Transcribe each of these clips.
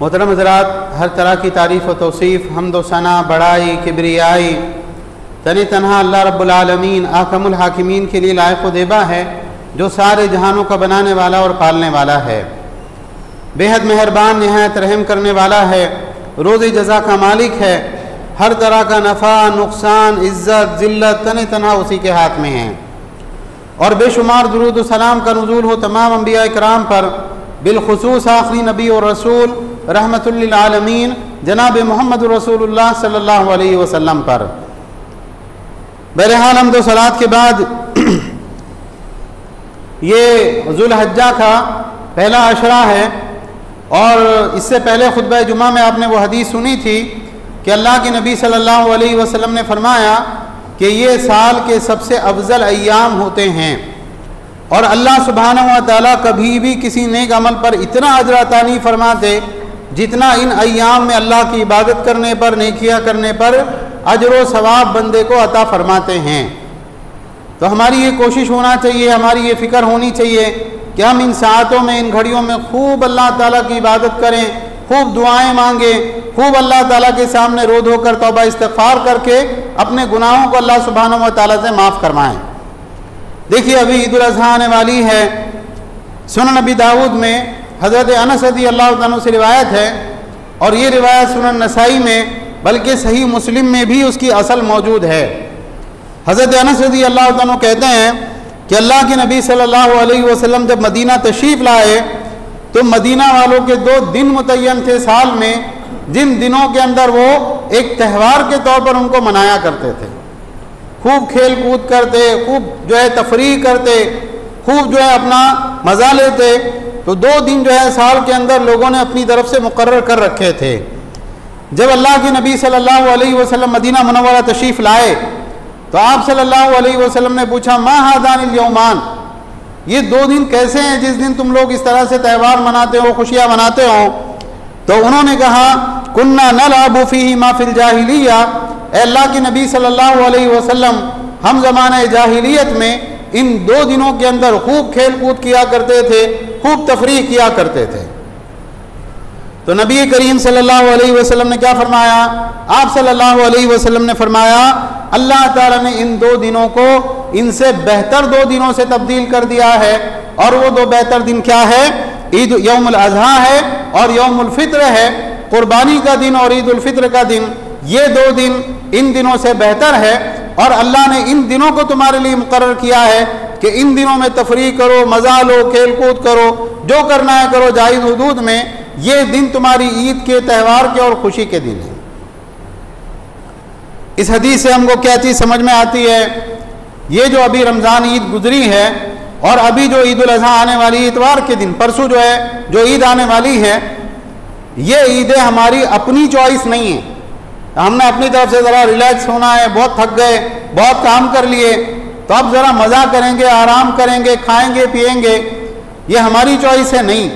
मोहतरम हज़रात, हर तरह की तारीफ़ व तौसीफ़, हम्द व सना, बड़ाई, किब्रियाई तने तन्हा अल्लाह रब्बुल आलमीन आकमुल हाकिमीन के लिए लायक व देबा है, जो सारे जहानों का बनाने वाला और पालने वाला है, बेहद मेहरबान, निहायत रहम करने वाला है, रोज़ी जज़ा का मालिक है। हर तरह का नफ़ा, नुकसान, इज़्ज़त, ज़िल्लत तने तन्हा उसी के हाथ में है। और बेशुमार दुरूद व सलाम का नुज़ूल हो तमाम अंबिया इकराम पर, बिलखुसूस आखिरी नबी और रसूल रहमतुल लिल आलमीन जनाब मोहम्मद रसूलुल्लाह सल्लल्लाहु अलैहि वसल्लम पर। बहरहाल हम्द व सलात के बाद ये ज़ुल्हिज्जा का पहला अशरा है, और इससे पहले खुतबा जुमा में आपने वो हदीस सुनी थी कि अल्लाह के नबी सल्लल्लाहु अलैहि वसल्लम ने फरमाया कि ये साल के सबसे अफजल अय्याम होते हैं, और अल्लाह सुब्हानहु व तआला कभी भी किसी नेक अमल पर इतना अजर अता नहीं फरमाते जितना इन अय्याम में अल्लाह की इबादत करने पर, नेकियां करने पर अजर व सवाब बंदे को अता फरमाते हैं। तो हमारी ये कोशिश होना चाहिए, हमारी ये फ़िक्र होनी चाहिए कि हम इन सातों में, इन घड़ियों में खूब अल्लाह ताला की इबादत करें, खूब दुआएं मांगें, खूब अल्लाह ताला के सामने रो धो कर तौबा इस्तिग़फ़ार करके अपने गुनाहों को अल्लाह सुब्हानहु व तआला से माफ़ करवाएँ। देखिए, अभी ईद उल अज़हा आने वाली है। सुनन नबी दाऊद में हज़रत अनस रज़ी अल्लाह तआला से रिवायत है, और ये रिवायत सुनन नसाई में बल्कि सही मुस्लिम में भी उसकी असल मौजूद है। हज़रत अनस रज़ी अल्लाह तआला कहते हैं कि अल्लाह के नबी सल्लल्लाहु अलैहि वसल्लम जब मदीना तशरीफ़ लाए तो मदीना वालों के 2 दिन मुतय्यन थे साल में, जिन दिनों के अंदर वो एक त्यौहार के तौर पर उनको मनाया करते थे। खूब खेल कूद करते, खूब जो है तफरीह करते, खूब जो है अपना मज़ा लेते। तो 2 दिन जो है साल के अंदर लोगों ने अपनी तरफ से मुकर्रर कर रखे थे। जब अल्लाह के नबी सल्लल्लाहु अलैहि वसल्लम मदीना मुनव्वरा तशरीफ़ लाए तो आप सल्लल्लाहु अलैहि वसल्लम ने पूछा, मा हादानिल यौमान, ये 2 दिन कैसे हैं जिस दिन तुम लोग इस तरह से त्यौहार मनाते हो, खुशियाँ मनाते हो? तो उन्होंने कहा, कुन्ना नलअबु फ़ीही मा फ़िल जाहिलिया, अल्लाह के नबी सल्लल्लाहु अलैहि वसल्लम हम ज़माने जाहिलियत में इन 2 दिनों के अंदर खूब खेल कूद किया करते थे, खूब तफरीह किया करते थे। तो नबी करीम सल्लल्लाहु अलैहि वसल्लम ने क्या फरमाया? आप सल्लल्लाहु अलैहि वसल्लम ने फरमाया, अल्लाह ताला ने इन 2 दिनों को इनसे बेहतर 2 दिनों से तब्दील कर दिया है, और वो 2 बेहतर दिन क्या है? ईद यौमुल अज़हा है और यौमुल फित्र है, कुर्बानी का दिन और ईद उल फित्र का दिन। ये 2 दिन इन दिनों से बेहतर है, और अल्लाह ने इन दिनों को तुम्हारे लिए मुकर्रर किया है कि इन दिनों में तफरीह करो, मज़ा लो, खेल कूद करो, जो करना है करो जायज़ हुदूद में। ये दिन तुम्हारी ईद के, त्यौहार के और खुशी के दिन है। इस हदीस से हमको क्या चीज़ समझ में आती है? ये जो अभी रमज़ान ईद गुजरी है, और अभी जो ईद उल अज़हा आने वाली इतवार के दिन, परसों जो है जो ईद आने वाली है, ये ईदें हमारी अपनी चॉइस नहीं है। हमने अपनी तरफ से ज़रा रिलैक्स होना है, बहुत थक गए, बहुत काम कर लिए, तो अब ज़रा मज़ा करेंगे, आराम करेंगे, खाएंगे पिएंगे, ये हमारी चॉइस है नहीं।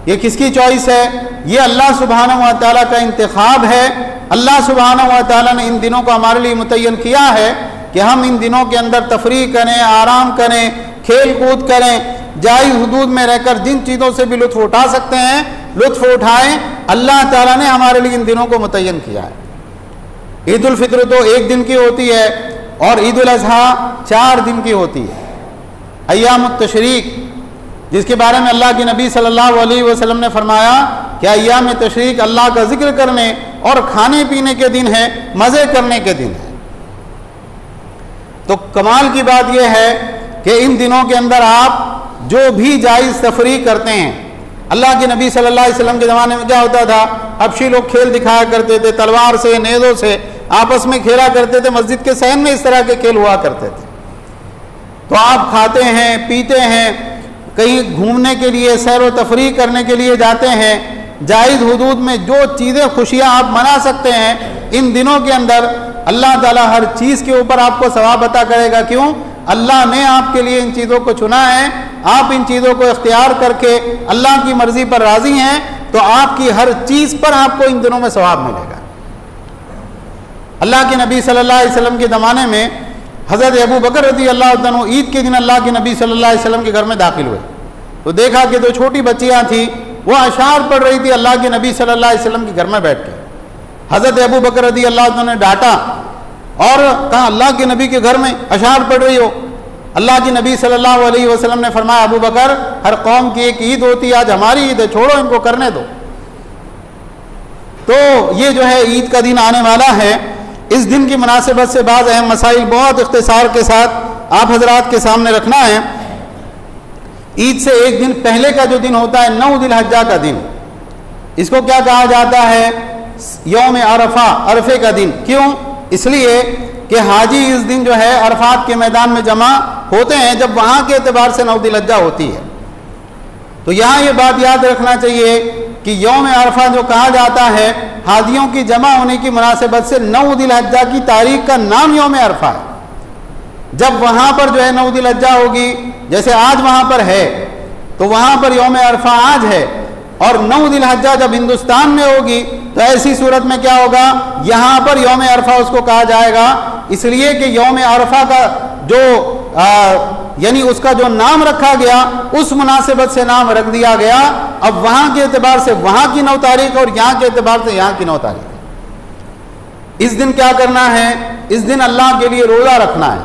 ये किसकी चॉइस है? ये अल्लाह सुब्हानहु व तआला का इंतखाब है। अल्लाह सुब्हानहु व तआला ने इन दिनों को हमारे लिए मुतय्यन किया है कि हम इन दिनों के अंदर तफरीह करें, आराम करें, खेल कूद करें, जायज़ हुदूद में रहकर जिन चीज़ों से भी लुत्फ़ उठा सकते हैं लुत्फ़ उठाएं। अल्लाह ताला ने हमारे लिए इन दिनों को मुतय्यन किया है। ईद उल फित्र तो 1 दिन की होती है और ईद उल अज़हा 4 दिन की होती है। अय्यामुत तशरीक, जिसके बारे में अल्लाह के नबी सल्लल्लाहु अलैहि वसल्लम ने फरमाया कि अय्याम तशरीक अल्लाह का जिक्र करने और खाने पीने के दिन है, मज़े करने के दिन है। तो कमाल की बात यह है कि इन दिनों के अंदर आप जो भी जायज़ तफरीह करते हैं, अल्लाह के नबी सल्लल्लाहु अलैहि वसल्लम के ज़माने में क्या होता था, हबशी लोग खेल दिखाया करते थे, तलवार से, नेज़ों से आपस में खेला करते थे। मस्जिद के सहन में इस तरह के खेल हुआ करते थे। तो आप खाते हैं, पीते हैं, कहीं घूमने के लिए, सैर व तफरीह करने के लिए जाते हैं, जायज़ हुदूद में जो चीज़ें खुशियाँ आप मना सकते हैं इन दिनों के अंदर, अल्लाह ताला हर चीज़ के ऊपर आपको सवाब अता करेगा। क्यों? अल्लाह ने आपके लिए इन चीज़ों को चुना है। आप इन चीज़ों को इख्तियार करके अल्लाह की मर्ज़ी पर राज़ी हैं तो आपकी हर चीज़ पर आपको इन दिनों में सवाब मिलेगा। अल्लाह के नबी सल्लल्लाहु अलैहि वसल्लम के ज़माने में हज़रत अबू बकर रज़ी अल्लाह तआला ईद के दिन अल्लाह के नबी सल्लल्लाहु अलैहि वसल्लम के घर में दाखिल हुए तो देखा कि 2 छोटी बच्चियाँ थीं, वो अशार पढ़ रही थी अल्लाह के नबी सल्लल्लाहु अलैहि वसल्लम के घर में बैठ के। हज़रत अबू बकर रज़ी अल्लाह तआला ने डांटा और कहा, अल्लाह के नबी के घर में अशार पढ़ रही हो। अल्लाह के नबी सल्लल्लाहु अलैहि वसल्लम ने फरमाया, अबू बकर, हर कौम की एक ईद होती है, आज हमारी ईद है, छोड़ो इनको करने दो। तो ये जो है ईद का दिन आने वाला है। इस दिन की मुनासिबत से बाज़ अहम मसाइल बहुत इख्तिसार के साथ आप हजरात के सामने रखना है। ईद से 1 दिन पहले का जो दिन होता है 9 ज़िलहज्जा का दिन, इसको क्या कहा जाता है? यौम अरफा, अरफे का दिन। क्यों? इसलिए कि हाजी इस दिन जो है अरफात के मैदान में जमा होते हैं, जब वहाँ के एतबार से 9 ज़िलहज्जा होती है। तो यहाँ ये बात याद रखना चाहिए कि यौम अरफा जो कहा जाता है, हाजियों की जमा होने की मुनासिबत से 9 ज़िलहज्जा की तारीख का नाम यौम अरफा है। जब वहाँ पर जो है 9 ज़िलहज्जा होगी, जैसे आज वहाँ पर है तो वहाँ पर यौम अरफा आज है, और 9 ज़िलहज्जा जब हिंदुस्तान में होगी तो ऐसी सूरत में क्या होगा, यहाँ पर यौम अरफा उसको कहा जाएगा। इसलिए कि यौम अरफा का जो यानी उसका जो नाम रखा गया उस मुनासिबत से नाम रख दिया गया। अब वहाँ के एतबार से वहाँ की 9 तारीख और यहाँ के एतबार से यहाँ की 9 तारीख। इस दिन क्या करना है? इस दिन अल्लाह के लिए रोज़ा रखना है।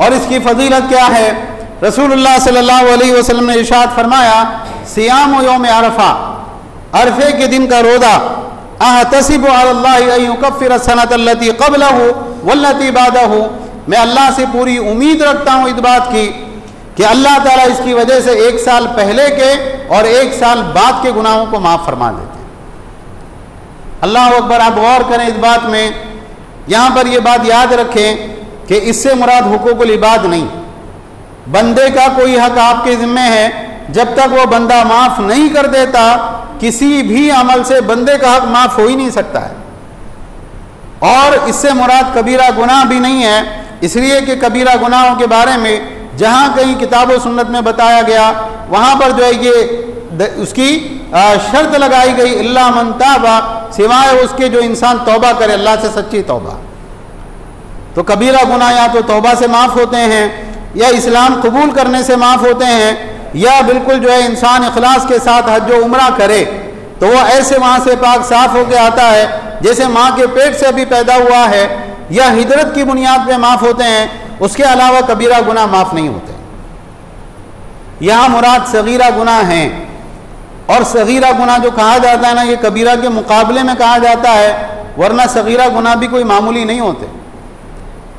और इसकी फजीलत क्या है? रसूलुल्लाह सल्लल्लाहु अलैहि वसल्लम ने इरशाद फरमाया, सियाम यौम अरफा, अरफे के दिन का रोज़ा, अहतसिबु अलल्लाहि अन युकफ्फिर सनत अल्लती क़ब्लहु वल्लती बादहु, मैं अल्लाह से पूरी उम्मीद रखता हूँ इस बात की कि अल्लाह ताला इसकी वजह से 1 साल पहले के और 1 साल बाद के गुनाहों को माफ़ फरमा देते हैं। अल्लाह अकबर। आप गौर करें इस बात में, यहाँ पर यह बात याद रखें कि इससे मुराद हुकूकुल इबाद नहीं, बंदे का कोई हक आपके ज़िम्मे है, जब तक वो बंदा माफ़ नहीं कर देता किसी भी अमल से बंदे का हक माफ़ हो ही नहीं सकता है। और इससे मुराद कबीरा गुनाह भी नहीं है, इसलिए कि कबीरा गुनाहों के बारे में जहाँ कहीं किताब व सुन्नत में बताया गया वहाँ पर जो है ये उसकी शर्त लगाई गई, इल्ला मन ताबा, सिवाय उसके जो इंसान तौबा करे अल्लाह से सच्ची तौबा। तो कबीरा गुनाह या तो तौबा से माफ़ होते हैं, या इस्लाम कबूल करने से माफ़ होते हैं, या बिल्कुल जो है इंसान इखलास के साथ हज व उम्रा करे तो वो ऐसे वहाँ से पाक साफ होकर आता है जैसे माँ के पेट से अभी पैदा हुआ है, या हिजरत की बुनियाद पे माफ़ होते हैं। उसके अलावा कबीरा गुनाह माफ़ नहीं होते। यहाँ मुराद सगीरा गुनाह हैं, और सगीरा गुनाह जो कहा जाता है ना, ये कबीरा के मुकाबले में कहा जाता है, वरना सगीरा गुनाह भी कोई मामूली नहीं होते।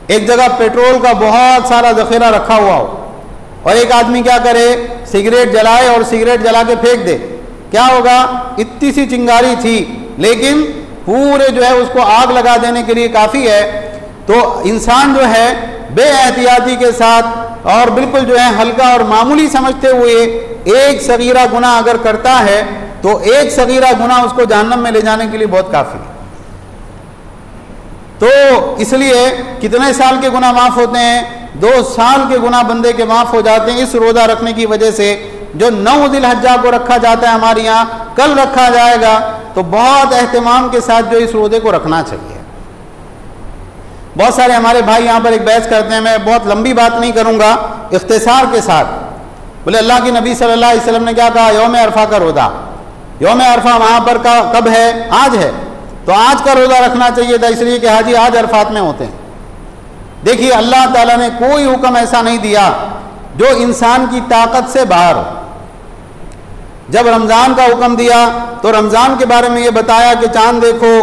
एक जगह पेट्रोल का बहुत सारा ज़ख़ीरा रखा हुआ हो और एक आदमी क्या करे, सिगरेट जलाए और सिगरेट जला के फेंक दे, क्या होगा? इतनी सी चिंगारी थी लेकिन पूरे जो है उसको आग लगा देने के लिए काफ़ी है। तो इंसान जो है बेएहतियाती के साथ और बिल्कुल जो है हल्का और मामूली समझते हुए एक सगीरा गुनाह अगर करता है तो एक सगीरा गुनाह उसको जहन्नम में ले जाने के लिए बहुत काफ़ी है। तो इसलिए कितने साल के गुनाह माफ़ होते हैं? 2 साल के गुनाह बंदे के माफ़ हो जाते हैं इस रोज़ा रखने की वजह से। जो 9 ज़िलहज्जा को रखा जाता है हमारे यहाँ, कल रखा जाएगा, तो बहुत एहतमाम के साथ जो इस रोज़े को रखना चाहिए। बहुत सारे हमारे भाई यहाँ पर एक बहस करते हैं, मैं बहुत लंबी बात नहीं करूँगा, इख्तिसार के साथ। बोले अल्लाह के नबी सल्लल्लाहु अलैहि वसल्लम ने क्या कहा, यौम अरफा का रोज़ा। यौम अरफा वहाँ पर का कब है? आज है। तो आज का रोज़ा रखना चाहिए था, इसलिए कि हाजी आज अरफात में होते हैं। देखिए अल्लाह ताला ने कोई हुक्म ऐसा नहीं दिया जो इंसान की ताकत से बाहर हो। जब रमज़ान का हुक्म दिया तो रमज़ान के बारे में ये बताया कि चांद देखो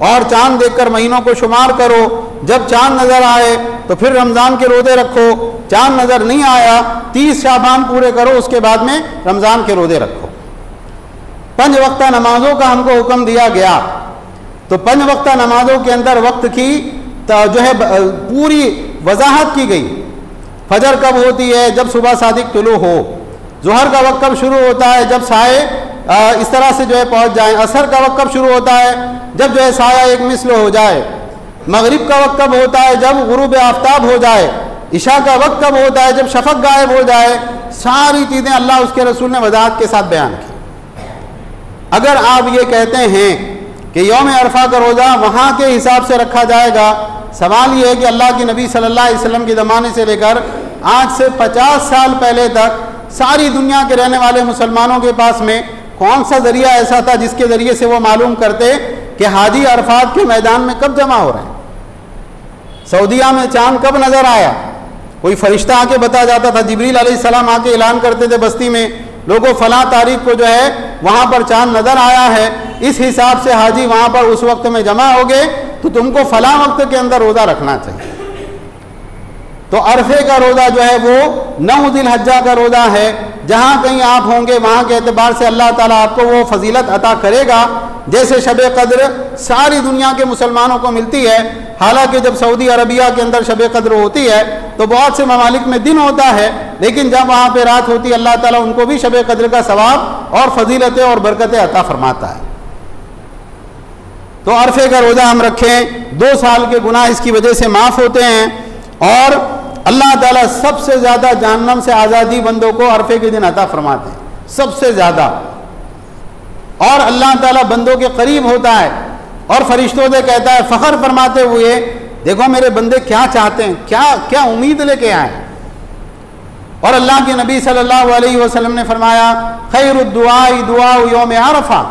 और चांद देखकर महीनों को शुमार करो। जब चांद नज़र आए तो फिर रमज़ान के रोज़े रखो। चांद नज़र नहीं आया 30 शाबान पूरे करो, उसके बाद में रमज़ान के रोज़े रखो। 5 वक्ता नमाजों का हमको हुक्म दिया गया, तो 5 वक्ता नमाजों के अंदर वक्त की जो है पूरी वजाहत की गई। फजर कब होती है? जब सुबह सादिक तुलू हो। ज़ोहर का वक्त कब शुरू होता है? जब साए इस तरह से जो है पहुँच जाए। असर का वक्त कब शुरू होता है? जब जो है साया एक मिसल हो जाए। मगरिब का वक्त कब होता है? जब गुरूब आफ्ताब हो जाए। इशा का वक्त कब होता है? जब शफक गायब हो जाए। सारी चीज़ें अल्लाह उसके रसूल ने वजाहत के साथ बयान की। अगर आप ये कहते हैं कि यौम अरफा का रोज़ा वहाँ के हिसाब से रखा जाएगा, सवाल ये है कि अल्लाह के नबी सल्लल्लाहु अलैहि वसल्लम के ज़माने से लेकर आज से 50 साल पहले तक सारी दुनिया के रहने वाले मुसलमानों के पास में कौन सा ज़रिया ऐसा था जिसके ज़रिए से वो मालूम करते कि हाजी अरफात के मैदान में कब जमा हो रहे हैं? सऊदीया में चांद कब नज़र आया? कोई फरिश्ता आके बता जाता था, जिब्रील अलैहिस्सलाम आके ऐलान करते थे बस्ती में, लोगों फलां तारीख को जो है वहाँ पर चांद नज़र आया है, इस हिसाब से हाजी वहाँ पर उस वक्त में जमा हो गए, तो तुमको फलां वक्त के अंदर रोज़ा रखना चाहिए। तो अरफे का रोज़ा जो है वो 9 ज़िलहज्जा का रोज़ा है। जहाँ कहीं आप होंगे वहाँ के एतबार से अल्लाह ताला आपको वो फजीलत अता करेगा। जैसे शब कद्र सारी दुनिया के मुसलमानों को मिलती है, हालांकि जब सऊदी अरबिया के अंदर शब कद्र होती है तो बहुत से ममालिक में दिन होता है, लेकिन जब वहाँ पे रात होती है अल्लाह ताला उनको भी शब कद्र का सवाब और फजीलतें और बरकतें अता फरमाता है। तो अरफे का रोज़ा हम रखें, 2 साल के गुनाह इसकी वजह से माफ़ होते हैं। और अल्लाह ताला सबसे ज़्यादा जहन्नम से आज़ादी बंदों को अरफे के दिन अता फरमाते हैं, सबसे ज़्यादा। और अल्लाह ताला बंदों के करीब होता है और फरिश्तों से कहता है, फ़ख्र फरमाते हुए, देखो मेरे बंदे क्या चाहते हैं, क्या क्या उम्मीद लेके आए। और अल्लाह के नबी सल्लल्लाहु अलैहि वसल्लम ने फरमाया, खैरुद्दुआई दुआ यौम अरफा,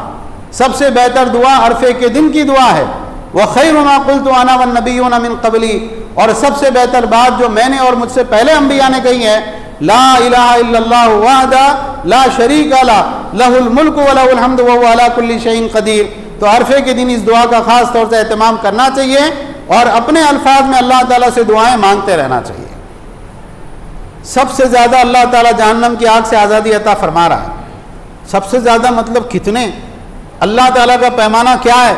सबसे बेहतर दुआ अरफे के दिन की दुआ है। व खैरु मा क़ुल्तु अना वन्नबिय्यूना मिन क़ब्ली, और सबसे बेहतर बात जो मैंने और मुझसे पहले अंबिया ने कही है, ला इलाहा इल्लल्लाहु वहदा ला शरीका लहु लहुल मुल्कु व लहुल हम्दु व हुवा अला कुल्ली शैइन क़दीर। तो अरफे के दिन इस दुआ का ख़ास तौर से एहतमाम करना चाहिए और अपने अल्फाज में अल्लाह ताला से दुआएं मांगते रहना चाहिए। सबसे ज़्यादा अल्लाह ताला जहन्नम की आग से आज़ादी अता फरमा रहा है। सबसे ज़्यादा मतलब कितने? अल्लाह ताला का पैमाना क्या है?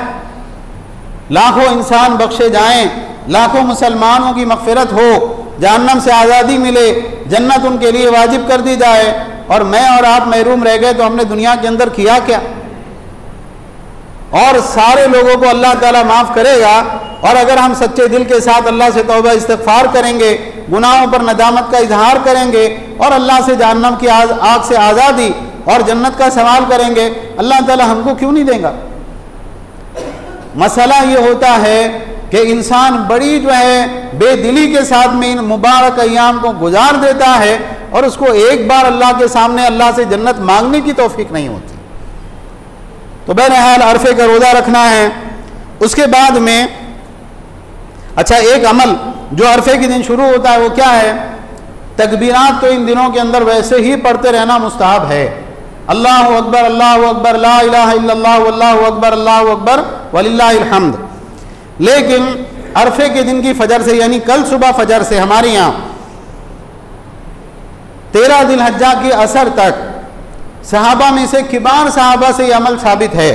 लाखों इंसान बख्शे जाएं, लाखों मुसलमानों की मग़फ़िरत हो, जहन्नम से आज़ादी मिले, जन्नत उनके लिए वाजिब कर दी जाए, और मैं और आप महरूम रह गए तो हमने दुनिया के अंदर किया क्या? और सारे लोगों को अल्लाह ताला माफ़ करेगा। और अगर हम सच्चे दिल के साथ अल्लाह से तौबा इस्तिग़फ़ार करेंगे, गुनाहों पर नदामत का इजहार करेंगे और अल्लाह से जहन्नम की आग से आज़ादी और जन्नत का सवाल करेंगे, अल्लाह ताला हमको क्यों नहीं देगा? मसला ये होता है कि इंसान बड़ी जो है बेदिली के साथ में इन मुबारक अय्याम को गुजार देता है और उसको एक बार अल्लाह के सामने अल्लाह से जन्नत मांगने की तौफीक नहीं होती। तो बहरहाल अरफे का रोज़ा रखना है। उसके बाद में अच्छा एक अमल जो अरफे के दिन शुरू होता है वो क्या है? तकबीरात तो इन दिनों के अंदर वैसे ही पढ़ते रहना मुस्तहब है। अल्लाहु अकबर ला इलाहा इल्लल्लाह वल्लाहु अकबर वलिल्लाहिल हम्द। लेकिन अरफे के दिन की फजर से, यानी कल सुबह फजर से हमारे यहाँ 13 ज़िलहज्जा की असर तक सहाबा में से किबार सहाबा से यह अमल साबित है,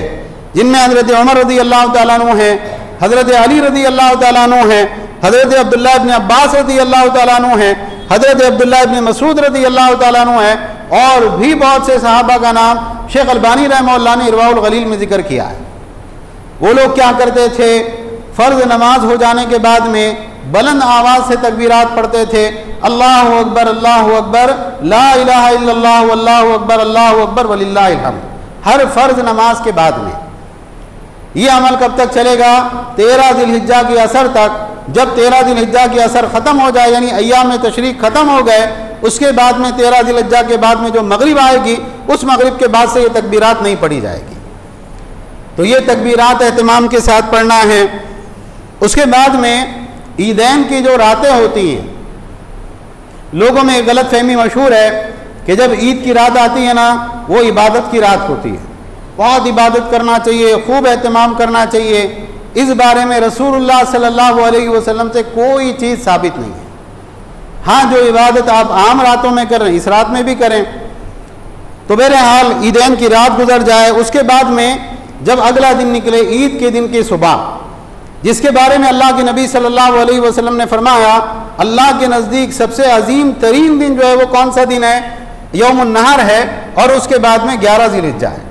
जिनमें हज़रत उमर रज़ी अल्लाह तआला अन्हु हैं, हज़रत अली रज़ी अल्लाह तआला अन्हु हैं, हज़रत अब्दुल्लाह इब्न अब्बास रज़ी अल्लाह तआला अन्हु हैं, हज़रत अब्दुल्लाह इब्न मसूद रज़ी अल्लाह तआला अन्हु हैं, और भी बहुत से सहाबा का नाम शेख अलबानी रहमहुल्लाह ने इरवाउल गलील में जिक्र किया है। वो लोग क्या करते थे? फ़र्ज़ नमाज हो जाने के बाद में बुलंद आवाज़ से तकबीरात पढ़ते थे, अल्लाहु अकबर ला इलाहा इल्लल्लाह वल्लाहु अकबर वलिल्लाहिल हम्द, हर फ़र्ज़ नमाज के बाद में। ये अमल कब तक चलेगा? 13 ज़िलहिज्जा की असर तक। जब 13 ज़िलहिज्जा की असर ख़त्म हो जाए, यानी अय्याम तशरीक ख़त्म हो गए, उसके बाद में 13 ज़िलहिज्जा के बाद में जो मगरिब आएगी, उस मगरिब के बाद से ये तकबीरात नहीं पढ़ी जाएगी। तो ये तकबीरात एहतिमाम के साथ पढ़ना है। उसके बाद में ईदैन की जो रातें होती हैं, लोगों में एक गलत फहमी मशहूर है कि जब ईद की रात आती है ना, वो इबादत की रात होती है, बहुत इबादत करना चाहिए, खूब एहतिमाम करना चाहिए। इस बारे में रसूलुल्लाह सल्लल्लाहु अलैहि वसल्लम से कोई चीज़ साबित नहीं है। हाँ, जो इबादत आप आम रातों में कर रहे हैं, इस रात में भी करें। तो बहरहाल ईदैन की रात गुजर जाए, उसके बाद में जब अगला दिन निकले, ईद के दिन की सुबह, जिसके बारे में अल्लाह के नबी सल्लल्लाहु अलैहि वसल्लम ने फरमाया, अल्लाह के नज़दीक सबसे अजीम तरीन दिन जो है वो कौन सा दिन है? यौमुन नहर है, और उसके बाद में 11 ज़िलहिज्जा है।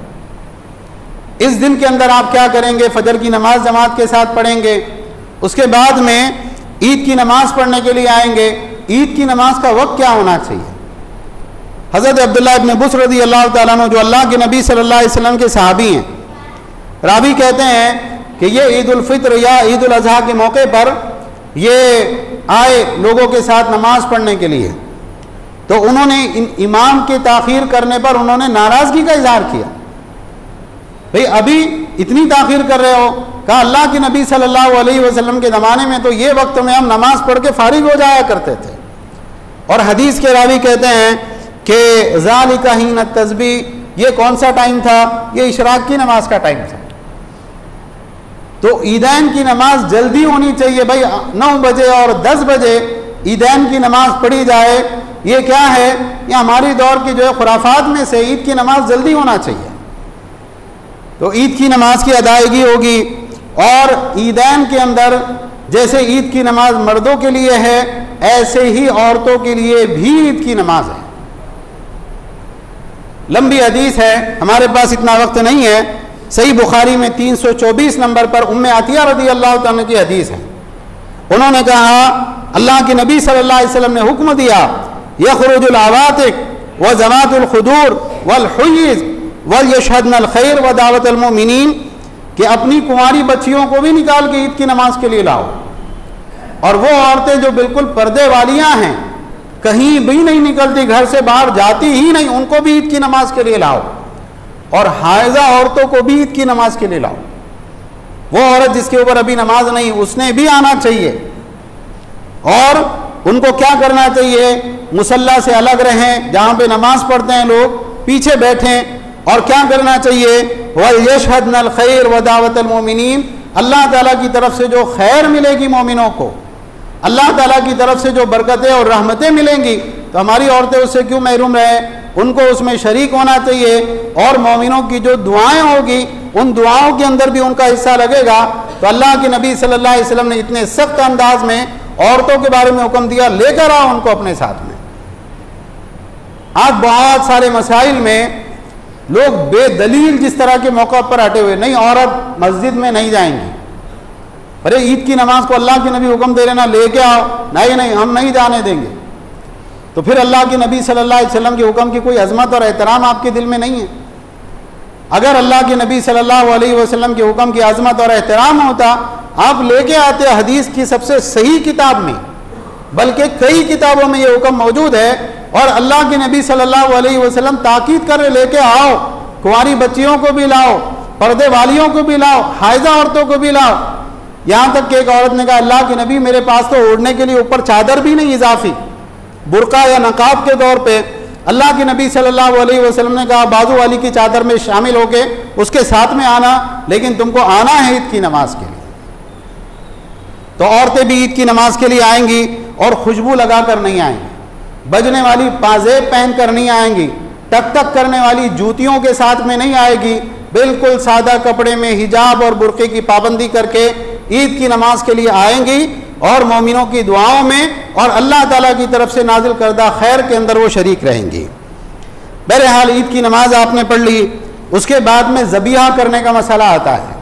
इस दिन के अंदर आप क्या करेंगे? फजर की नमाज जमात के साथ पढ़ेंगे। उसके बाद में ईद की नमाज पढ़ने के लिए आएंगे। ईद की नमाज का वक्त क्या होना चाहिए? हज़रत अब्दुल्लाह इब्न बुस रज़ी अल्लाह तआला अन्हु, जो अल्लाह के नबी सल्लल्लाहु अलैहि वसल्लम के सहाबी हैं, रावी कहते हैं कि ये ईद उल फित्र या ईद उल अज़हा के मौके पर ये आए लोगों के साथ नमाज पढ़ने के लिए। तो उन्होंने इमाम के ताख़ीर करने पर उन्होंने नाराज़गी का इजहार किया, भाई अभी इतनी ताख़ीर कर रहे हो। कहा अल्लाह के नबी सल्लल्लाहु अलैहि वसल्लम के ज़माने में तो ये वक्त में हम नमाज पढ़ के फारिग हो जाया करते थे। और हदीस के रावी कहते हैं कि ज़ालिका हीन तस्बी, ये कौन सा टाइम था? ये इशराक की नमाज का टाइम था। तो ईदैन की नमाज जल्दी होनी चाहिए भाई, 9 बजे और 10 बजे ईदैन की नमाज पढ़ी जाए। ये क्या है? ये हमारी दौर की जो है खुराफात में से ईद की नमाज जल्दी होना चाहिए। तो ईद की नमाज की अदायगी होगी। और ईदैन के अंदर जैसे ईद की नमाज मर्दों के लिए है, ऐसे ही औरतों के लिए भी ईद की नमाज है। लंबी हदीस है, हमारे पास इतना वक्त नहीं है। सही बुखारी में 324 नंबर पर उम्मे आतिया रज़ी अल्लाह तआला की हदीस है। उन्होंने कहा अल्लाह के नबी सल्लल्लाहु अलैहि वसल्लम ने हुक्म दिया, यखरुजुल आवातिक व ज़वातुल खुदूर वल हुय्यिज वल यशहदनल खैर व दावतल मोमिनीन, कि अपनी कुंवारी बच्चियों को भी निकाल के ईद की नमाज के लिए लाओ। और वो औरतें जो बिल्कुल पर्दे वालियां हैं, कहीं भी नहीं निकलती, घर से बाहर जाती ही नहीं, उनको भी ईद की नमाज के लिए लाओ। और हाइजा औरतों को भी ईद की नमाज के लिए लाओ। वो औरत जिसके ऊपर अभी नमाज नहीं, उसने भी आना चाहिए। और उनको क्या करना चाहिए? मुसल्ला से अलग रहें, जहाँ पे नमाज पढ़ते हैं लोग पीछे बैठें। और क्या करना चाहिए? वल यशहदनल खैर व दावतल मोमिनीन, अल्लाह ताला की तरफ से जो खैर मिलेगी मोमिनों को, अल्लाह ताला की तरफ से जो बरकतें और रहमतें मिलेंगी, तो हमारी औरतें उससे क्यों महरूम रहें? उनको उसमें शरीक होना चाहिए। और मोमिनों की जो दुआएं होगी, उन दुआओं के अंदर भी उनका हिस्सा लगेगा। तो अल्लाह के नबी सल्लल्लाहु अलैहि वसल्लम ने इतने सख्त अंदाज में औरतों के बारे में हुक्म दिया, लेकर आओ उनको अपने साथ में। आज बहुत सारे मसाइल में लोग बेदलील जिस तरह के मौका पर हटे हुए, नहीं औरत मस्जिद में नहीं जाएंगी। अरे ईद की नमाज को अल्लाह के नबी हुक्म दे रहे ना, लेके आओ, नहीं नहीं हम नहीं जाने देंगे। तो फिर अल्लाह के नबी सल्लल्लाहु अलैहि वसल्लम के हुक्म की कोई अजमत और एहतराम आपके दिल में नहीं है। अगर अल्लाह के नबी सल्लल्लाहु अलैहि वसल्लम के हुक्म की अजमत और एहतराम होता, आप लेके आते हदीस की सबसे सही किताब में, बल्कि कई किताबों में ये हुक्म मौजूद है। और अल्लाह के नबी सल्लल्लाहु अलैहि वसल्लम ताकीद कर रहे, लेके आओ, कुंवारी बच्चियों को भी लाओ, पर्दे वालियों को भी लाओ, हाइजा औरतों को भी लाओ। यहाँ तक कि एक औरत ने कहा अल्लाह के नबी मेरे पास तो ओढ़ने के लिए ऊपर चादर भी नहीं, इजाफी बुरका या नकाब के तौर पे। अल्लाह के नबी सल्लल्लाहु अलैहि वसल्लम ने कहा बाजू वाली की चादर में शामिल होके उसके साथ में आना, लेकिन तुमको आना है ईद की नमाज के लिए। तो औरतें भी ईद की नमाज के लिए आएंगी और खुशबू लगा कर नहीं आएंगी, बजने वाली पाजेब पहन कर नहीं आएंगी, टक टक करने वाली जूतियों के साथ में नहीं आएगी। बिल्कुल सादा कपड़े में हिजाब और बुर्के की पाबंदी करके ईद की नमाज के लिए आएंगी और मोमिनों की दुआओं में और अल्लाह ताला की तरफ से नाजिल करदा खैर के अंदर वो शरीक रहेंगी। बहरहाल ईद की नमाज आपने पढ़ ली, उसके बाद में ज़बीहा करने का मसला आता है।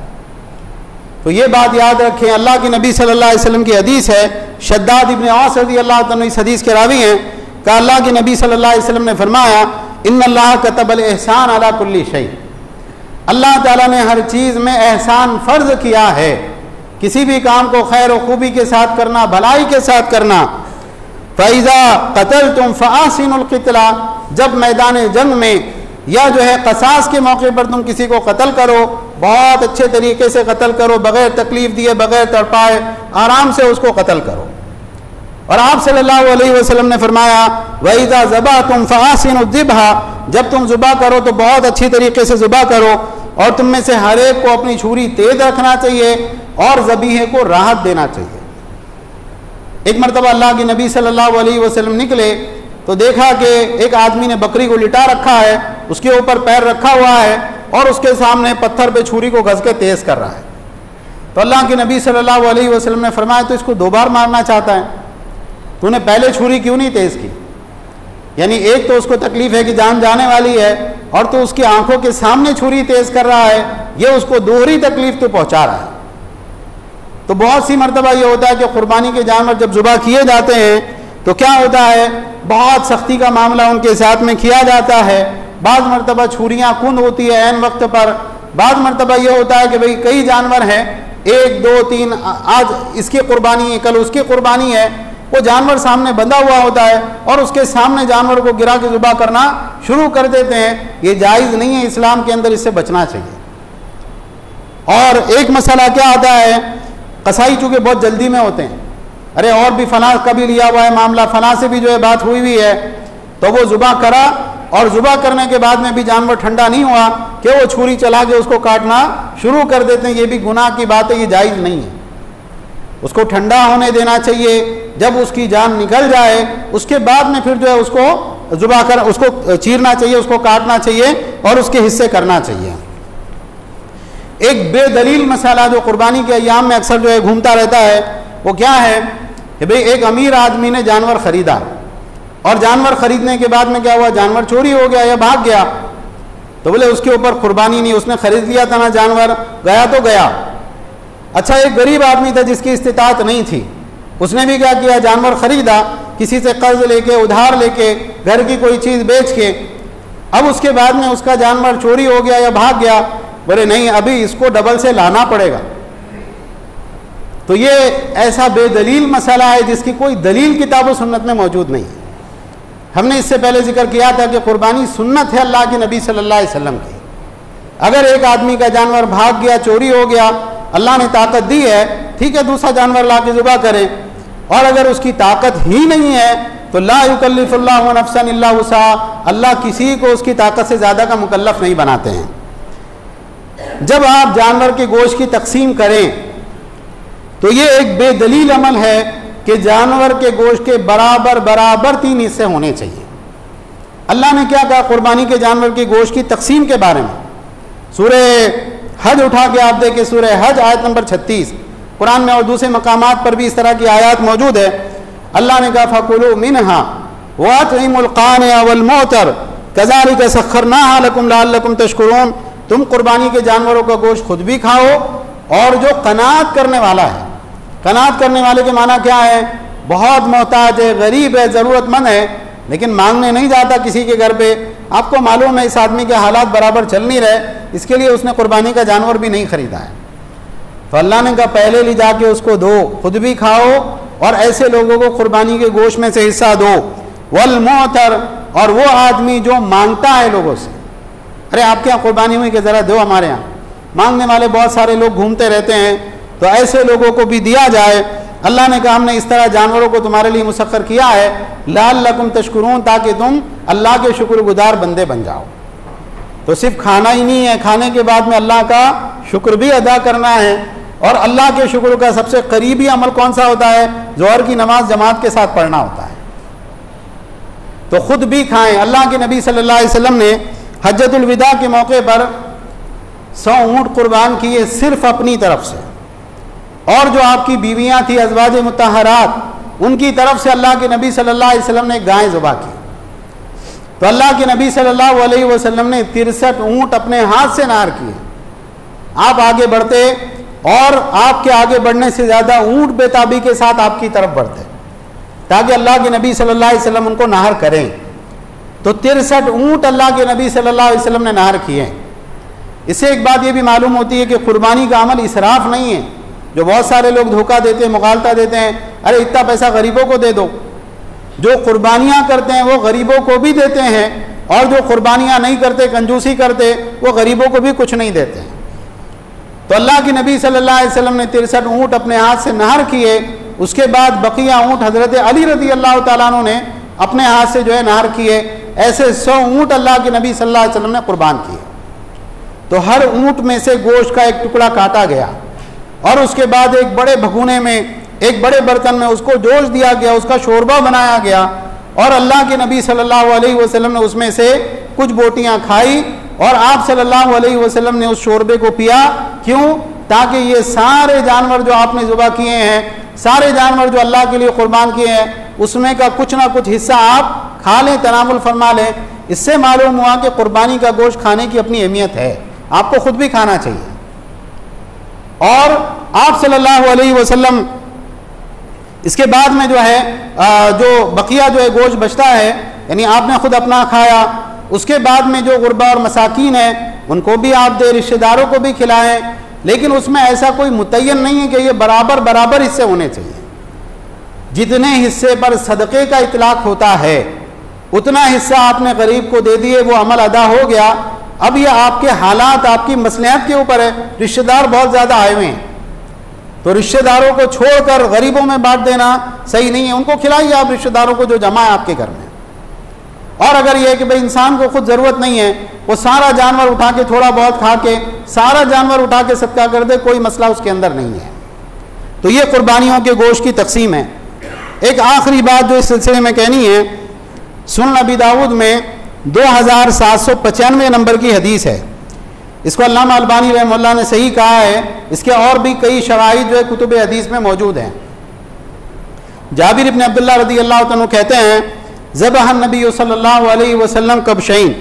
तो ये बात याद रखें, अल्लाह के नबी सल्लल्लाहु अलैहि वसल्लम की हदीस है, शद्दाद इब्न औस रज़ी अल्लाह तआला इस हदीस के रावी हैं, कहा अल्लाह के नबी सल्लल्लाहु अलैहि वसल्लम ने फरमाया इन्नल्लाह कतबल एहसान अला कुल्ली शै, अल्लाह ताला ने हर चीज़ में एहसान फ़र्ज किया है। किसी भी काम को खैर व खूबी के साथ करना, भलाई के साथ करना। फ़ैज़ा क़तलतुम फ़अहसिनुल क़ितला, जब मैदान जंग में या जो है क़सास के मौके पर तुम किसी को कत्ल करो, बहुत अच्छे तरीके से कत्ल करो, बग़ैर तकलीफ़ दिए, बग़ैर तड़पाए, आराम से उसको कत्ल करो। और आप सल्लल्लाहु अलैहि वसल्लम ने फरमाया वइज़ा ज़बहतुम फ़अहसिनुज़ ज़िबहा, जब तुम ज़ुबा करो तो बहुत अच्छी तरीके से ज़ुबा करो, और तुम में से हर एक को अपनी छुरी तेज रखना चाहिए और ज़बीहे को राहत देना चाहिए। एक मरतबा अल्लाह के नबी सल्लल्लाहु अलैहि वसल्लम निकले तो देखा कि एक आदमी ने बकरी को लिटा रखा है, उसके ऊपर पैर रखा हुआ है और उसके सामने पत्थर पे छुरी को घस के तेज़ कर रहा है। तो अल्लाह के नबी सल्लल्लाहु अलैहि वसल्लम ने फरमाया तो इसको 2 बार मारना चाहता है, तूने पहले छुरी क्यों नहीं तेज़ की? यानी एक तो उसको तकलीफ़ है कि जान जाने वाली है, और तो उसकी आंखों के सामने छुरी तेज़ कर रहा है, ये उसको दोहरी तकलीफ़ तो पहुँचा रहा है। तो बहुत सी मरतबा ये होता है कि क़ुरबानी के जानवर जब ज़ुबा किए जाते हैं तो क्या होता है, बहुत सख्ती का मामला उनके साथ में किया जाता है। बाद मरतबा छुरियाँ कुंद होती है ऐन वक्त पर, बाद मरतबा ये होता है कि भाई कई जानवर हैं, 1 2 3, आज इसकी क़ुरबानी है, कल उसकी क़ुरबानी है, वो जानवर सामने बंधा हुआ होता है और उसके सामने जानवर को गिरा के ज़ुबा करना शुरू कर देते हैं। ये जायज़ नहीं है, इस्लाम के अंदर इससे बचना चाहिए। और एक मसला क्या आता है, कसाई चूँकि बहुत जल्दी में होते हैं, अरे और भी फलां का भी लिया हुआ है मामला, फलां से भी जो है बात हुई हुई है, तो वो ज़ुबा करा और ज़ुबा करने के बाद में भी जानवर ठंडा नहीं हुआ कि वो छुरी चला के उसको काटना शुरू कर देते हैं। ये भी गुनाह की बात है, ये जायज़ नहीं है। उसको ठंडा होने देना चाहिए, जब उसकी जान निकल जाए उसके बाद में फिर जो है उसको ज़ुबा कर, उसको चीरना चाहिए, उसको काटना चाहिए और उसके हिस्से करना चाहिए। एक बेदलील मसाला जो क़ुरबानी के अय्याम में अक्सर जो है घूमता रहता है, वो क्या है कि भाई एक अमीर आदमी ने जानवर ख़रीदा और जानवर ख़रीदने के बाद में क्या हुआ, जानवर चोरी हो गया या भाग गया। तो बोले उसके ऊपर क़ुरबानी नहीं, उसने ख़रीद लिया था ना जानवर, गया तो गया। अच्छा, एक गरीब आदमी था जिसकी इस्तिताअत नहीं थी, उसने भी क्या किया, जानवर ख़रीदा, किसी से कर्ज लेके, उधार लेके, घर की कोई चीज़ बेच के। अब उसके बाद में उसका जानवर चोरी हो गया या भाग गया, बोले नहीं अभी इसको डबल से लाना पड़ेगा। तो ये ऐसा बेदलील मसला है जिसकी कोई दलील किताब व सुन्नत में मौजूद नहीं है। हमने इससे पहले जिक्र किया था कि क़ुरबानी सुन्नत है अल्लाह के नबी सल्लल्लाहु अलैहि वसल्लम की। अगर एक आदमी का जानवर भाग गया, चोरी हो गया, अल्लाह ने ताकत दी है, ठीक है, दूसरा जानवर ला के ज़ुबा करें। और अगर उसकी ताकत ही नहीं है तो ला युकल्लिफुल्लाहु नफ्सन इल्ला वुसअहा, अल्लाह किसी को उसकी ताकत से ज़्यादा का मुकल्लफ नहीं बनाते हैं। जब आप जानवर के गोश्त की तकसीम करें तो ये एक बेदलील अमल है कि जानवर के गोश्त के बराबर बराबर 3 हिस्से होने चाहिए। अल्लाह ने क्या कहा क़ुरबानी के जानवर के गोश्त की तकसीम के बारे में? सूरह हज उठा के आप देखें, सूरह हज आयत नंबर 36, कुरान में और दूसरे मकामात पर भी इस तरह की आयत मौजूद है। अल्लाह ने कहा फ़कुलू मिन्हा वअतइमुल क़ानिअ वल मुअतर कज़ालिक सख़्ख़रनाहा लकुम लअल्लकुम तशकुरून, तुम कुर्बानी के जानवरों का गोश्त खुद भी खाओ और जो कनात करने वाला है, कनात करने वाले के माना क्या है, बहुत मोहताज है, गरीब है, ज़रूरतमंद है, लेकिन मांगने नहीं जाता किसी के घर पे। आपको मालूम है इस आदमी के हालात बराबर चल नहीं रहे, इसके लिए उसने कुर्बानी का जानवर भी नहीं ख़रीदा है। तो अल्लाह ने कहा पहले ले जाके उसको दो, खुद भी खाओ और ऐसे लोगों को कुर्बानी के गोश्त में से हिस्सा दो। वल मुअतर, और वो आदमी जो मांगता है लोगों से, अरे आपके यहाँ कुर्बानी हुई कि ज़रा दो, हमारे यहाँ मांगने वाले बहुत सारे लोग घूमते रहते हैं, तो ऐसे लोगों को भी दिया जाए। अल्लाह ने कहा हमने इस तरह जानवरों को तुम्हारे लिए मुसख्खर किया है लअल्लकुम तशकुरून, ताकि तुम अल्लाह के शुक्रगुजार बंदे बन जाओ। तो सिर्फ खाना ही नहीं है, खाने के बाद में अल्लाह का शुक्र भी अदा करना है। और अल्लाह के शुक्र का सबसे करीबी अमल कौन सा होता है? ज़ोहर की नमाज जमात के साथ पढ़ना होता है। तो ख़ुद भी खाएं। अल्लाह के नबी सल्लल्लाहु अलैहि वसल्लम ने हज्जतुल विदा के मौके पर 100 ऊँट कुर्बान किए सिर्फ अपनी तरफ से, और जो आपकी बीवियाँ थी अज़वाज मुतहरात, उनकी तरफ से अल्लाह के नबी सल्लल्लाहु अलैहि वसल्लम ने गायें ज़ुबा की। तो अल्लाह के नबी सल्लल्लाहु अलैहि वसल्लम ने 63 ऊँट अपने हाथ से नार किए। आप आगे बढ़ते और आपके आगे बढ़ने से ज़्यादा ऊँट बेताबी के साथ आपकी तरफ बढ़ते, ताकि अल्लाह के नबी सल्लल्लाहु अलैहि वसल्लम उनको नहर करें। तो 63 ऊँट अल्लाह के नबी सल्लल्लाहु अलैहि वसल्लम ने नहर किए। इससे एक बात ये भी मालूम होती है कि कुर्बानी का अमल इसराफ नहीं है। जो बहुत सारे लोग धोखा देते हैं, मुगालता देते हैं, अरे इतना पैसा गरीबों को दे दो। जो कुर्बानियाँ करते हैं वो गरीबों को भी देते हैं, और जो कुर्बानियाँ नहीं करते, कंजूसी करते, वो गरीबों को भी कुछ नहीं देते हैं। तो अल्लाह के नबी सल्लल्लाहु अलैहि वसल्लम ने 63 ऊँट अपने हाथ से नहर किए। उसके बाद बकिया ऊँट हज़रत अली रज़ी अल्लाह तआला अन्हु ने अपने हाथ से जो है नहर किए। ऐसे 100 ऊँट अल्लाह के नबी सल्लल्लाहु अलैहि वसल्लम ने कुर्बान किए। तो हर ऊँट में से गोश्त का एक टुकड़ा काटा गया और उसके बाद एक बड़े भगोने में, एक बड़े बर्तन में उसको जोश दिया गया, उसका शोरबा बनाया गया और अल्लाह के नबी सल्लल्लाहु अलैहि वसल्लम ने उसमें से कुछ बोटियां खाई और आप सल्लल्लाहु अलैहि वसल्लम ने उस शोरबे को पिया। क्यों? ताकि ये सारे जानवर जो आपने ज़ुबह किए हैं, सारे जानवर जो अल्लाह के लिए कुर्बान किए हैं, उसमें का कुछ ना कुछ हिस्सा आप खा लें, तनावुल फरमा लें। इससे मालूम हुआ कि कुर्बानी का गोश्त खाने की अपनी अहमियत है, आपको खुद भी खाना चाहिए। और आप सल्लल्लाहु अलैहि वसल्लम इसके बाद में जो है जो बकिया जो है गोश्त बचता है, यानी आपने खुद अपना खाया, उसके बाद में जो गुरबा और मसाकीन है उनको भी आप दे, रिश्तेदारों को भी खिलाएं। लेकिन उसमें ऐसा कोई मुतय्यन नहीं है कि ये बराबर बराबर हिस्से होने चाहिए। जितने हिस्से पर सदक़े का इतलाक होता है उतना हिस्सा आपने गरीब को दे दिए, वो अमल अदा हो गया। अब ये आपके हालात, आपकी मसलियत के ऊपर है। रिश्तेदार बहुत ज़्यादा आए हुए हैं, तो रिश्तेदारों को छोड़कर गरीबों में बांट देना सही नहीं है। उनको खिलाइए आप रिश्तेदारों को जो जमा है आपके घर में। और अगर यह है कि भाई इंसान को खुद ज़रूरत नहीं है, वो सारा जानवर उठा के, थोड़ा बहुत खा के सारा जानवर उठा के सदका कर दे, कोई मसला उसके अंदर नहीं है। तो ये कुर्बानियों के गोश्त की तकसीम है। एक आखिरी बात जो इस सिलसिले में कहनी है, सुनन अबी दाऊद में 2795 नंबर की हदीस है। इसको अल्लामा अलबानी रहमतुल्लाह ने सही कहा है। इसके और भी कई शवाहिद जो है कुतुब हदीस में मौजूद हैं। जाबिर इब्न अब्दुल्लाह रज़ी अल्लाह तआला कहते हैं, ज़बह नबी सल्लल्लाहु अलैहि वसल्लम कबशैन,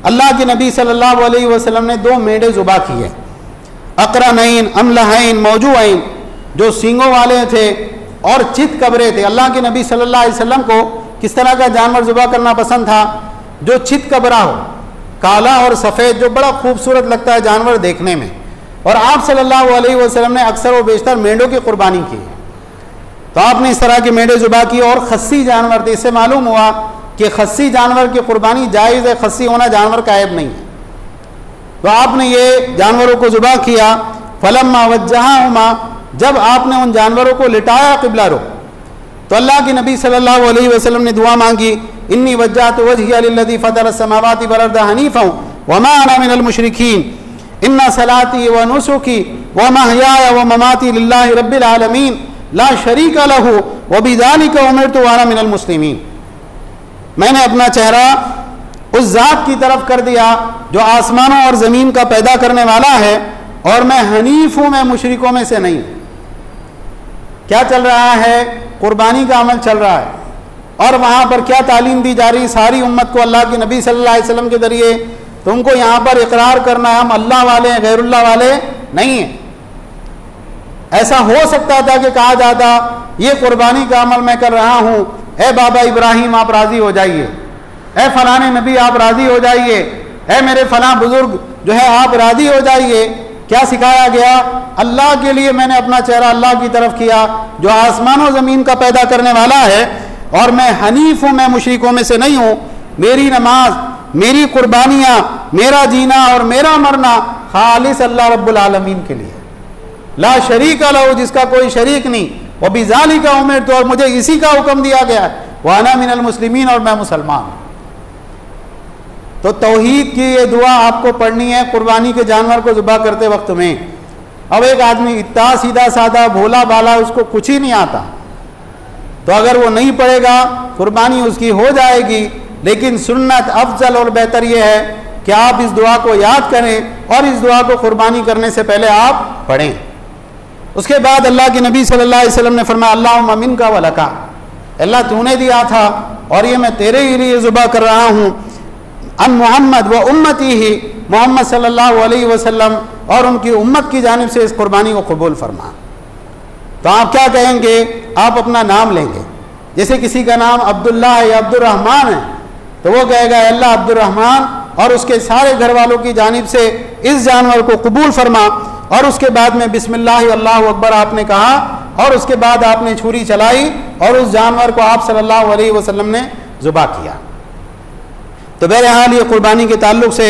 अल्लाह के नबी सल्लल्लाहु अलैहि वसल्लम ने 2 मेढे ज़ुबा किए, अक़रनैन अमलहैन मौजूअैन, जो सींगों वाले थे और चित कबरे थे। अल्लाह के नबी सल्लल्लाहु अलैहि वसल्लम को किस तरह का जानवर ज़ुबा करना पसंद था? जो चित कबरा हो, काला और सफ़ेद, जो बड़ा खूबसूरत लगता है जानवर देखने में। और आप सल्लल्लाहु अलैहि वसल्लम ने अक्सर व बेशतर मेंढों की कुर्बानी की है। तो आपने इस तरह के मेंढे ज़ुबा किए और खस्सी जानवर थे। इससे मालूम हुआ कि खस्सी जानवर की कुर्बानी जायज़ है, खस्सी होना जानवर का ऐब नहीं है। तो आपने ये जानवरों को ज़ुबा किया। फलम्मा वज्जहाहुमा, जब आपने उन जानवरों को लिटाया क़िबला रुख, तो अल्लाह के नबी सल्लल्लाहु अलैहि वसल्लम ने दुआ मांगी, इन्नी वज्जहतु वजहिया लिल्लज़ी फ़तरस समावाति वल अर्ज़ हनीफ़ा वमा अना मिनल मुशरिकीन इन्ना सलाती व नुसुकी व महयाय व ममाती लिल्लाहि रब्बिल आलमीन ला शरीका लहू व बिज़ालिका उमिरतु व अना मिनल मुस्लिमीन। मैंने अपना चेहरा उस ज़ात की तरफ कर दिया जो आसमानों और ज़मीन का पैदा करने वाला है, और मैं हनीफ हूँ, मैं मुशरिकों में से नहीं। क्या चल रहा है? कुर्बानी का अमल चल रहा है। और वहाँ पर क्या तालीम दी जा रही? सारी उम्मत को अल्लाह के नबी सल्लल्लाहु अलैहि वसल्लम के ज़रिए तुमको यहाँ पर इकरार करना है हम अल्लाह वाले हैं, गैरुल्लाह वाले नहीं हैं। ऐसा हो सकता था कि कहा जाता ये कुर्बानी का अमल मैं कर रहा हूँ, ए बाबा इब्राहिम आप राज़ी हो जाइए, ए फलाने नबी आप राज़ी हो जाइए, ए मेरे फलां बुजुर्ग जो है आप राज़ी हो जाइए। क्या सिखाया गया? अल्लाह के लिए मैंने अपना चेहरा अल्लाह की तरफ किया जो आसमान और ज़मीन का पैदा करने वाला है, और मैं हनीफ हूँ, मैं मुशरिकों में से नहीं हूँ। मेरी नमाज, मेरी कुर्बानियाँ, मेरा जीना और मेरा मरना खालिस अल्लाह रब्बुल आलमीन के लिए, ला शरीक लहू, जिसका कोई शरीक नहीं, व बिज़ालिका उमिरतु, और मुझे इसी का हुक्म दिया गया है, व अना मिनल मुस्लिमीन, और मैं मुसलमान। तो तौहीद की ये दुआ आपको पढ़नी है कुर्बानी के जानवर को ज़ुबा करते वक्त में। अब एक आदमी इतना सीधा साधा भोला भाला, उसको कुछ ही नहीं आता, तो अगर वो नहीं पढ़ेगा कुर्बानी उसकी हो जाएगी। लेकिन सुन्नत अफजल और बेहतर ये है कि आप इस दुआ को याद करें और इस दुआ को कुर्बानी करने से पहले आप पढ़ें। उसके बाद अल्लाह के नबी सल्लल्लाहु अलैहि वसल्लम ने फरमाया, अल्लाहुम्मा मिनका व लका, अल्लाह तूने दिया था और ये मैं तेरे ही लिए ज़ुबा कर रहा हूँ। अन मोहम्मद व उम्मती ही, मोहम्मद सल्लल्लाहु अलैहि वसल्लम और उनकी उम्मत की जानिब से इस कुर्बानी को कबूल फरमा। तो आप क्या कहेंगे? आप अपना नाम लेंगे। जैसे किसी का नाम अब्दुल्लाह है या अब्दुर्रहमान है, तो वो कहेगा अल्लाह अब्दुर्रहमान और उसके सारे घर वालों की जानिब से इस जानवर को कबूल फरमा। और उसके बाद में बिस्मिल्लाह अल्लाहु अकबर आपने कहा और उसके बाद आपने छुरी चलाई और उस जानवर को आप सल्लल्लाहु अलैहि वसल्लम ने ज़ुबा किया। तो बहरहाल ये कुर्बानी के ताल्लुक से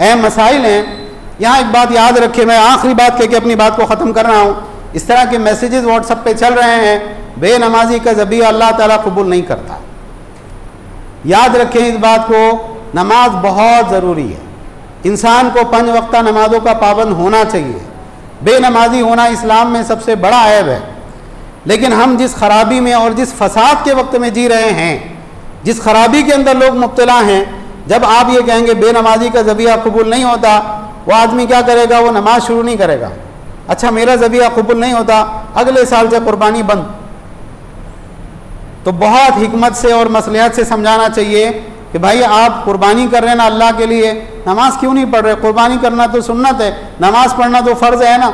अहम मसाइल हैं। यहाँ एक बात याद रखें, मैं आखिरी बात कह के अपनी बात को ख़त्म कर रहा हूँ। इस तरह के मैसेजेस व्हाट्सएप पे चल रहे हैं, बेनमाजी का ज़बिया अल्लाह ताला कबूल नहीं करता। याद रखें इस बात को, नमाज बहुत ज़रूरी है। इंसान को 5 वक्ता नमाज़ों का पाबंद होना चाहिए। बेनमाजी होना इस्लाम में सबसे बड़ा ऐब है। लेकिन हम जिस खराबी में और जिस फसाद के वक्त में जी रहे हैं, जिस खराबी के अंदर लोग मुब्तला हैं, जब आप ये कहेंगे बेनमाजी का ज़बिया कबूल नहीं होता, वो आदमी क्या करेगा? वो नमाज शुरू नहीं करेगा। अच्छा मेरा ज़बिया कबूल नहीं होता, अगले साल से कुर्बानी बंद। तो बहुत हिकमत से और मसलियत से समझाना चाहिए कि भाई आप कुर्बानी कर रहे हैं ना अल्लाह के लिए, नमाज क्यों नहीं पढ़ रहे? कुर्बानी करना तो सुन्नत है, नमाज पढ़ना तो फ़र्ज़ है ना।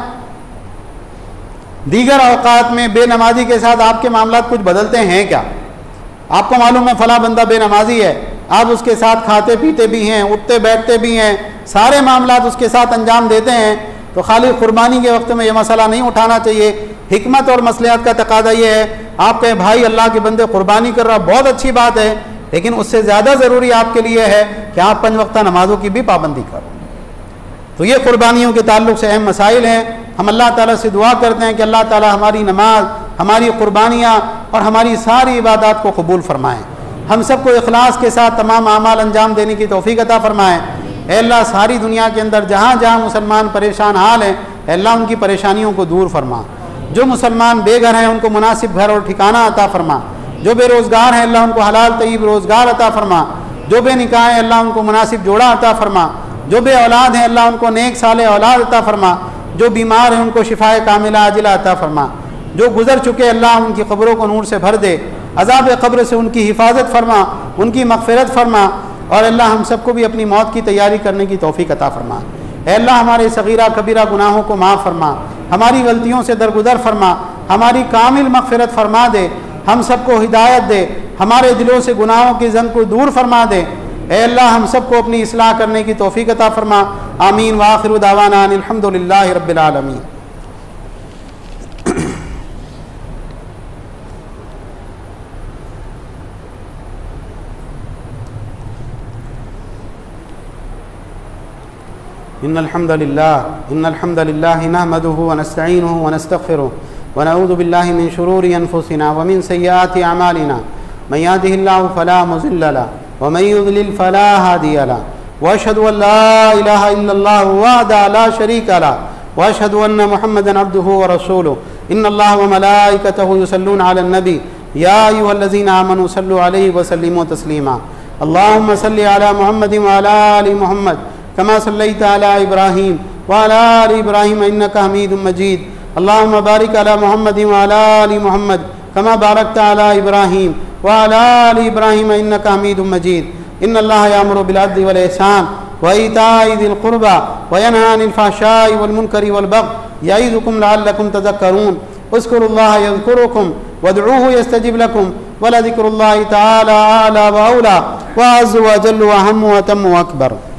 दीगर औकात में बेनमाजी के साथ आपके मामलात कुछ बदलते हैं क्या? आपको मालूम है फला बंदा बेनमाजी है, आप उसके साथ खाते पीते भी हैं, उठते बैठते भी हैं, सारे मामलात उसके साथ अंजाम देते हैं, तो खाली कुर्बानी के वक्त में ये मसला नहीं उठाना चाहिए। हिकमत और मसलियत का तकादा ये है, आप कहें भाई अल्लाह के बंदे कुर्बानी कर रहा, बहुत अच्छी बात है, लेकिन उससे ज़्यादा ज़रूरी आपके लिए है कि आप 5 वक्ता नमाज़ों की भी पाबंदी करो। तो ये कुर्बानियों के ताल्लुक से अहम मसाइल हैं। हम अल्लाह ताला से दुआ करते हैं कि अल्लाह ताला हमारी नमाज, हमारी कुर्बानियाँ और हमारी सारी इबादत को कबूल फरमाएँ। हम सबको इखलास के साथ तमाम आमाल अंजाम देने की तौफीक अता फरमाएँ। ऐ अल्लाह सारी दुनिया के अंदर जहाँ जहाँ मुसलमान परेशान हाल हैं, अल्लाह उनकी परेशानियों को दूर फरमा। जो मुसलमान बेघर हैं उनको मुनासिब घर और ठिकाना अता फरमा। जो बेरोज़गार हैं अल्लाह उनको हलाल तय्यब रोज़गार अता फरमा। जो बेनिकाह हैं अल्लाह उनको मुनासिब जोड़ा अता फरमा। जो बे औलाद हैं अल्लाह उनको नेक साले औलाद अता फरमा। जो बीमार हैं उनको शिफाए कामिला आजिला अता फरमा। जो गुजर चुके अल्लाह उनकी क़ब्रों को नूर से भर दे, अज़ाब क़ब्र से उनकी हिफाजत फरमा, उनकी मग़फ़िरत फरमा। और अल्लाह हम सबको भी अपनी मौत की तैयारी करने की तौफ़ीक अता फरमा। ऐ अल्लाह हमारे सगीरा कबीरा गुनाहों को माफ़ फरमा, हमारी गलतियों से दरगुदर फरमा, हमारी कामिल मग़फ़िरत फरमा दे, हम सबको हिदायत दे, हमारे दिलों से गुनाहों की ज़ंग को दूर फरमा दे। ऐ अल्लाह हम सबको अपनी इस्लाह करने की तौफ़ीक अता फरमा। आमीन व आखिरु दावाना अनिल हम्दुलिल्लाहि रब्बिल आलमीन। इन्नल हम्दलिल्लाह नहमदुहु व नस्तईनुहु व नस्तग़फिरुहु व नऊज़ु बिल्लाहि मिन शुरूरि अनफुसिना व मिन सय्यिआति अमालिना मन यहदिहिल्लाहु फला मुज़िल्ल लहु व मन युज़लिल फला हादिय लहु व अशहदु अन ला इलाहा इल्लल्लाह वहदहु ला शरीका लहु व अशहदु अन्न मुहम्मदन अब्दुहु व रसूलुहु इन्नल्लाह व मलाइकतहु युसल्लूना अलन नबी या अय्युहल्लज़ीना आमनू सल्लु अलैहि व सल्लिमू तस्लीमा। अल्लाहुम्मा सल्लि अला मुहम्मदिन व अला आलि मुहम्मद कमा सल्लैता अला इब्राहीम व अला आलि इब्राहीम इन्नका हमीदुम मजीद। अल्लाहुम्मा बारिक अला मुहम्मदिन व अला आलि मुहम्मद कमा बारकता अला इब्राहीम व अला आलि इब्राहीम इन्नका हमीदुम मजीद। इन्नल्लाह यामुरु बिल अद्लि वल इहसान व ईताइ ज़िल क़ुर्बा व यनहा अनिल फ़हशाइ वल मुनकरि वल बग़य यईज़ुकुम लअल्लकुम तज़क्करून। उज़्कुरुल्लाह यज़्कुरुकुम वदऊहु यस्तजिब लकुम व लज़िक्रुल्लाहि तआला अअला व औला व अज़्ज़ु व जल्लु व अहम्मु व अतम्मु व अकबर।